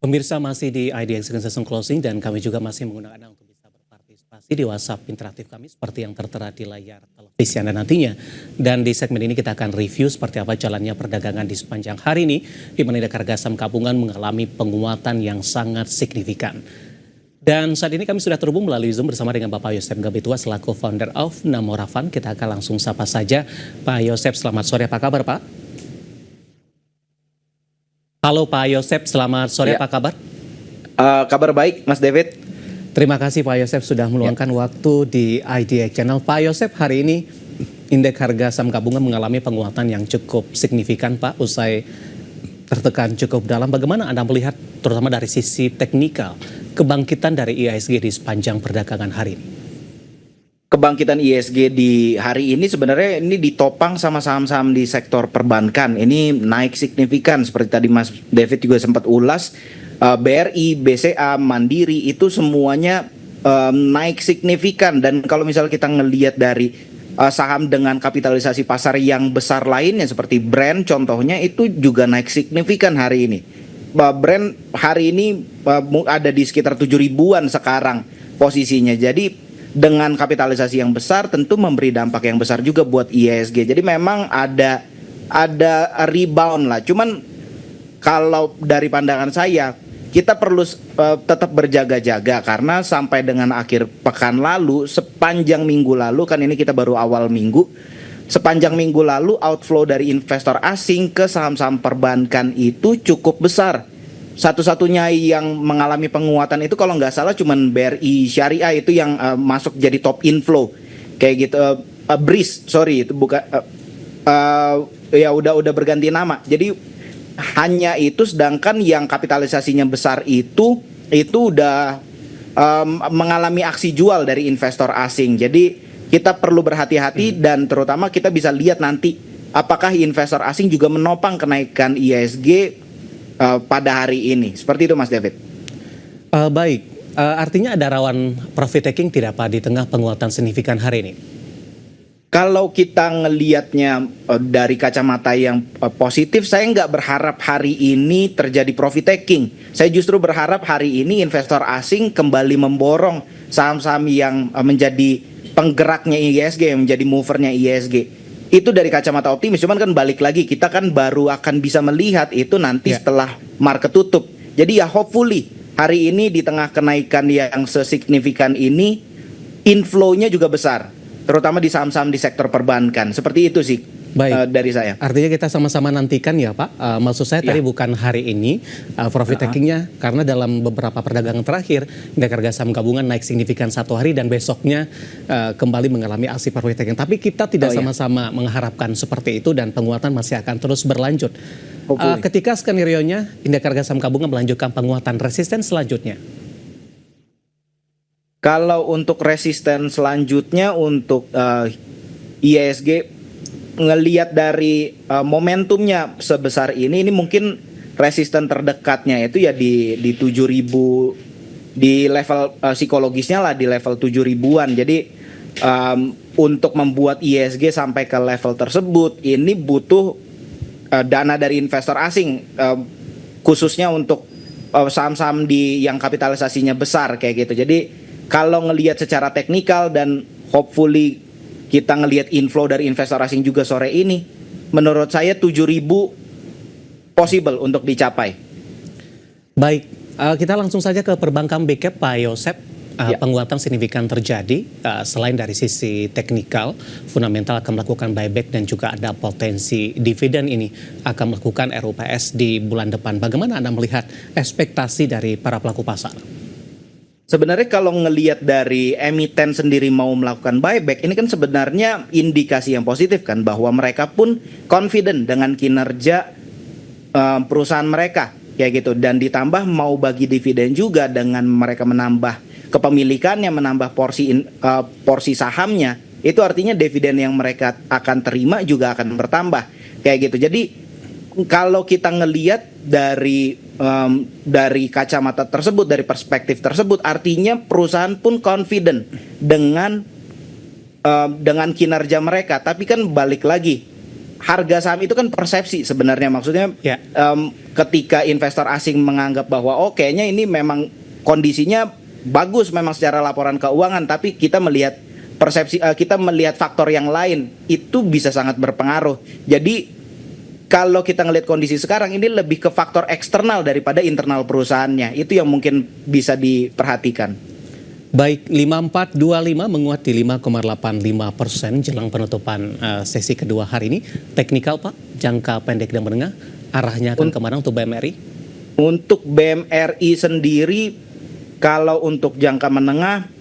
Pemirsa masih di IDX Session Closing dan kami juga masih menggunakan Anda untuk bisa berpartisipasi di WhatsApp interaktif kami seperti yang tertera di layar televisi Anda nantinya. Dan di segmen ini kita akan review seperti apa jalannya perdagangan di sepanjang hari ini, di mana indeks harga saham gabungan mengalami penguatan yang sangat signifikan. Dan saat ini kami sudah terhubung melalui Zoom bersama dengan Bapak Yosef Gabetua selaku founder of Namora Fund. Kita akan langsung sapa saja. Pak Yosef, selamat sore, apa kabar Pak? Halo Pak Yosef, selamat sore, apa kabar? Kabar baik, Mas David. Terima kasih Pak Yosef sudah meluangkan waktu di IDX Channel. Pak Yosef, hari ini indeks harga saham gabungan mengalami penguatan yang cukup signifikan Pak, usai tertekan cukup dalam. Bagaimana Anda melihat terutama dari sisi teknikal kebangkitan dari IHSG di sepanjang perdagangan hari ini? Kebangkitan IHSG di hari ini sebenarnya ini ditopang sama saham-saham di sektor perbankan. Ini naik signifikan seperti tadi Mas David juga sempat ulas. BRI, BCA, Mandiri itu semuanya naik signifikan. Dan kalau misalnya kita ngelihat dari saham dengan kapitalisasi pasar yang besar lainnya seperti Brand contohnya itu juga naik signifikan hari ini. Brand hari ini ada di sekitar 7.000-an sekarang posisinya. Jadi dengan kapitalisasi yang besar tentu memberi dampak yang besar juga buat IHSG. Jadi memang ada rebound lah. Cuman kalau dari pandangan saya kita perlu tetap berjaga-jaga karena sampai dengan akhir pekan lalu, sepanjang minggu lalu, kan ini kita baru awal minggu, sepanjang minggu lalu outflow dari investor asing ke saham-saham perbankan itu cukup besar. Satu-satunya yang mengalami penguatan itu kalau nggak salah cuman BRI Syariah itu yang masuk jadi top inflow kayak gitu. BRIS, sorry itu bukan ya udah berganti nama. Jadi hanya itu, sedangkan yang kapitalisasinya besar itu udah mengalami aksi jual dari investor asing. Jadi kita perlu berhati-hati dan terutama kita bisa lihat nanti apakah investor asing juga menopang kenaikan IHSG pada hari ini. Seperti itu Mas David. Baik, artinya ada rawan profit taking tidak Pak di tengah penguatan signifikan hari ini? Kalau kita ngelihatnya dari kacamata yang positif, saya nggak berharap hari ini terjadi profit taking. Saya justru berharap hari ini investor asing kembali memborong saham-saham yang menjadi penggeraknya IHSG, yang menjadi movernya IHSG. Itu dari kacamata optimis, cuman kan balik lagi kita kan baru akan bisa melihat itu nanti setelah market tutup. Jadi ya hopefully hari ini di tengah kenaikan yang sesignifikan ini inflow-nya juga besar, terutama di saham-saham di sektor perbankan. Seperti itu sih. Baik, dari saya. Artinya kita sama-sama nantikan ya Pak. Maksud saya tadi bukan hari ini profit takingnya, karena dalam beberapa perdagangan terakhir indeks harga saham gabungan naik signifikan satu hari dan besoknya kembali mengalami aksi profit taking. Tapi kita tidak sama-sama mengharapkan seperti itu dan penguatan masih akan terus berlanjut. Ketika skenario-nya indeks harga saham gabungan melanjutkan penguatan, resisten selanjutnya? Kalau untuk resisten selanjutnya untuk IHSG ngelihat dari momentumnya sebesar ini mungkin resisten terdekatnya itu ya di 7.000, di level psikologisnya lah di level 7.000-an. Jadi untuk membuat IHSG sampai ke level tersebut ini butuh dana dari investor asing, khususnya untuk saham-saham yang kapitalisasinya besar kayak gitu. Jadi kalau ngelihat secara teknikal dan hopefully kita ngelihat inflow dari investor asing juga sore ini, menurut saya 7.000 possible untuk dicapai. Baik, kita langsung saja ke perbankan big cap Pak Yosef. Penguatan signifikan terjadi selain dari sisi teknikal, fundamental akan melakukan buyback dan juga ada potensi dividen ini akan melakukan RUPS di bulan depan. Bagaimana Anda melihat ekspektasi dari para pelaku pasar? Sebenarnya kalau ngelihat dari emiten sendiri mau melakukan buyback, ini kan sebenarnya indikasi yang positif kan, bahwa mereka pun confident dengan kinerja perusahaan mereka kayak gitu, dan ditambah mau bagi dividen juga dengan mereka menambah kepemilikannya, menambah porsi sahamnya, itu artinya dividen yang mereka akan terima juga akan bertambah kayak gitu. Jadi kalau kita ngelihat dari kacamata tersebut, dari perspektif tersebut, artinya perusahaan pun confident dengan kinerja mereka. Tapi kan balik lagi, harga saham itu kan persepsi sebenarnya, maksudnya Ya. ketika investor asing menganggap bahwa oh kayaknya ini memang kondisinya bagus memang secara laporan keuangan, tapi kita melihat persepsi, kita melihat faktor yang lain, itu bisa sangat berpengaruh. Jadi kalau kita ngelihat kondisi sekarang ini lebih ke faktor eksternal daripada internal perusahaannya, itu yang mungkin bisa diperhatikan. Baik, 5425 menguat di 5,85% jelang penutupan sesi kedua hari ini. Teknikal Pak, jangka pendek dan menengah, arahnya akan kemana untuk BMRI? Untuk BMRI sendiri, kalau untuk jangka menengah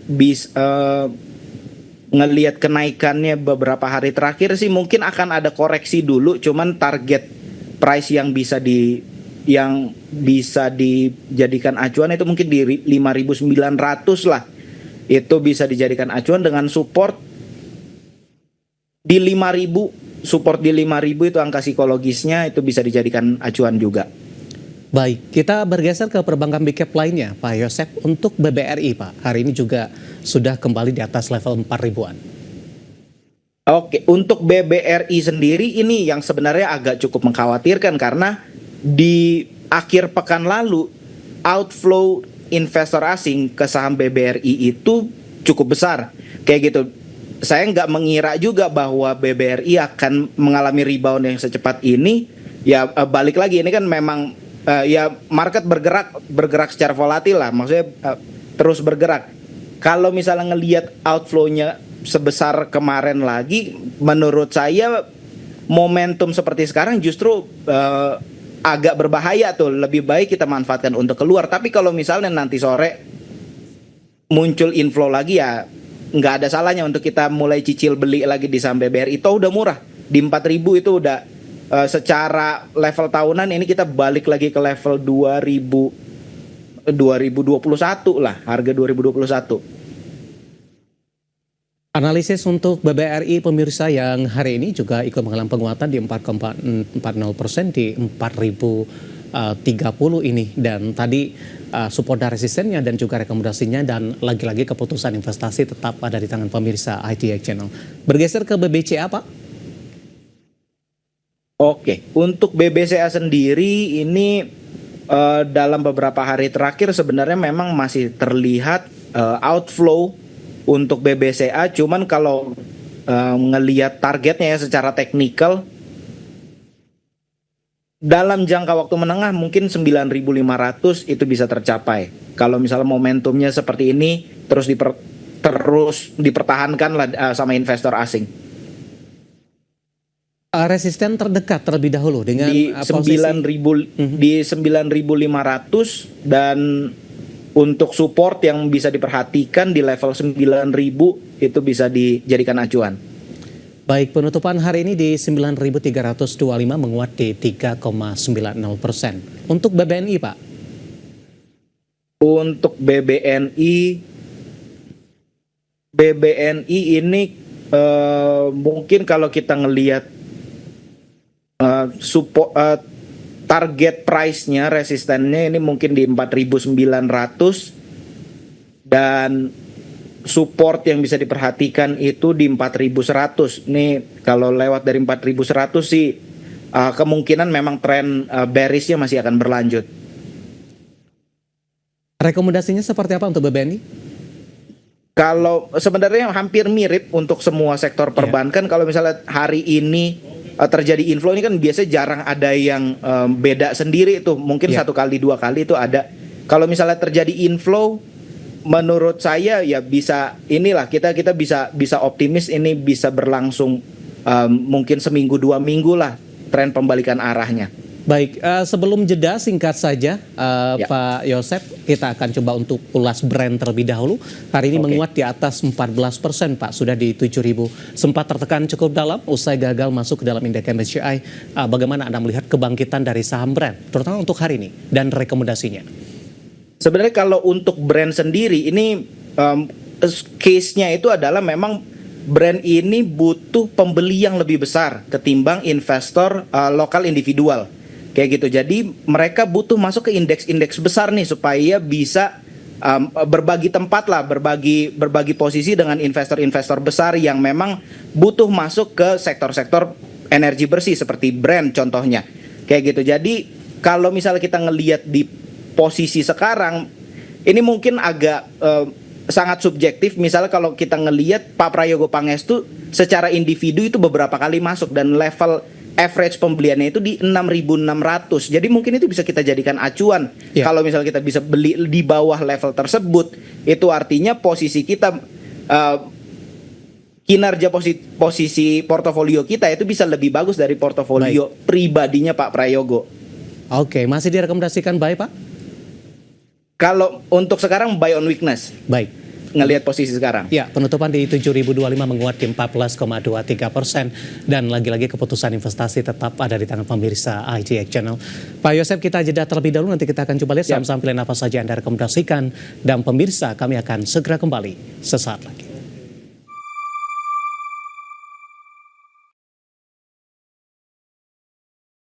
ngelihat kenaikannya beberapa hari terakhir sih mungkin akan ada koreksi dulu, cuman target price yang bisa dijadikan acuan itu mungkin di 5.900 lah. Itu bisa dijadikan acuan dengan support di 5.000, support di 5.000 itu angka psikologisnya, itu bisa dijadikan acuan juga. Baik, kita bergeser ke perbankan big cap lainnya, Pak Yosep. Untuk BBRI, Pak, hari ini juga sudah kembali di atas level 4.000-an. Oke, untuk BBRI sendiri ini yang sebenarnya agak cukup mengkhawatirkan karena di akhir pekan lalu outflow investor asing ke saham BBRI itu cukup besar. Kayak gitu. Saya nggak mengira juga bahwa BBRI akan mengalami rebound yang secepat ini. Ya balik lagi, ini kan memang ya market bergerak secara volatil lah. Maksudnya terus bergerak. Kalau misalnya ngelihat outflow-nya sebesar kemarin lagi, menurut saya momentum seperti sekarang justru agak berbahaya tuh. Lebih baik kita manfaatkan untuk keluar. Tapi kalau misalnya nanti sore muncul inflow lagi, ya nggak ada salahnya untuk kita mulai cicil beli lagi di saham BBRI. Itu udah murah, di 4.000 itu udah secara level tahunan ini kita balik lagi ke level 2021 lah, harga 2021. Analisis untuk BBRI pemirsa yang hari ini juga ikut mengalami penguatan di 4,40% di 4.030 ini. Dan tadi support dan resistennya dan juga rekomendasinya, dan lagi-lagi keputusan investasi tetap ada di tangan pemirsa ITX Channel. Bergeser ke BBCA, Pak. Oke, untuk BBCA sendiri ini dalam beberapa hari terakhir sebenarnya memang masih terlihat outflow untuk BBCA, cuman kalau ngelihat targetnya ya secara teknikal dalam jangka waktu menengah mungkin 9.500 itu bisa tercapai. Kalau misalnya momentumnya seperti ini terus dipertahankan lah sama investor asing. Resisten terdekat terlebih dahulu dengan di 9.000 di 9.500, dan untuk support yang bisa diperhatikan di level 9.000 itu bisa dijadikan acuan. Baik, penutupan hari ini di 9.325 menguat di 3,90%. Untuk BBNI, Pak? Untuk BBNI ini mungkin kalau kita ngelihat support target price-nya, resistennya ini mungkin di 4.900, dan support yang bisa diperhatikan itu di 4.100. Nih kalau lewat dari 4.100 sih kemungkinan memang tren bearish-nya masih akan berlanjut. Rekomendasinya seperti apa untuk BBNI? Kalau sebenarnya hampir mirip untuk semua sektor perbankan. Kalau misalnya hari ini terjadi inflow, ini kan biasanya jarang ada yang beda sendiri itu, mungkin satu kali dua kali itu ada. Kalau misalnya terjadi inflow, menurut saya ya bisa inilah kita bisa optimis ini bisa berlangsung mungkin seminggu 2 minggu lah tren pembalikan arahnya. Baik, sebelum jeda singkat saja Pak Yosep, kita akan coba untuk ulas Brent terlebih dahulu. Hari ini menguat di atas 14%, Pak, sudah di 7.000. Sempat tertekan cukup dalam usai gagal masuk ke dalam indeks MSCI. Bagaimana Anda melihat kebangkitan dari saham Brent, terutama untuk hari ini, dan rekomendasinya? Sebenarnya kalau untuk Brent sendiri ini case-nya itu adalah memang Brent ini butuh pembeli yang lebih besar ketimbang investor lokal individual. Kayak gitu. Jadi mereka butuh masuk ke indeks-indeks besar nih supaya bisa berbagi tempat lah, berbagi posisi dengan investor-investor besar yang memang butuh masuk ke sektor-sektor energi bersih seperti Brent contohnya. Kayak gitu. Jadi kalau misalnya kita ngelihat di posisi sekarang, ini mungkin agak sangat subjektif. Misalnya kalau kita ngelihat Pak Prayogo Pangestu secara individu itu beberapa kali masuk dan level average pembeliannya itu di 6.600. Jadi mungkin itu bisa kita jadikan acuan. Kalau misalnya kita bisa beli di bawah level tersebut, itu artinya posisi kita kinerja posisi portofolio kita itu bisa lebih bagus dari portofolio pribadinya Pak Prayogo. Oke, masih direkomendasikan buy, Pak? Kalau untuk sekarang buy on weakness. Baik. Ngelihat posisi sekarang. Ya, penutupan di 7.025 menguat di 14,23%, dan lagi-lagi keputusan investasi tetap ada di tangan pemirsa IGX Channel. Pak Yosef, kita jeda terlebih dahulu, nanti kita akan coba lihat saham-saham pilihan apa saja yang Anda rekomendasikan, dan pemirsa kami akan segera kembali sesaat lagi.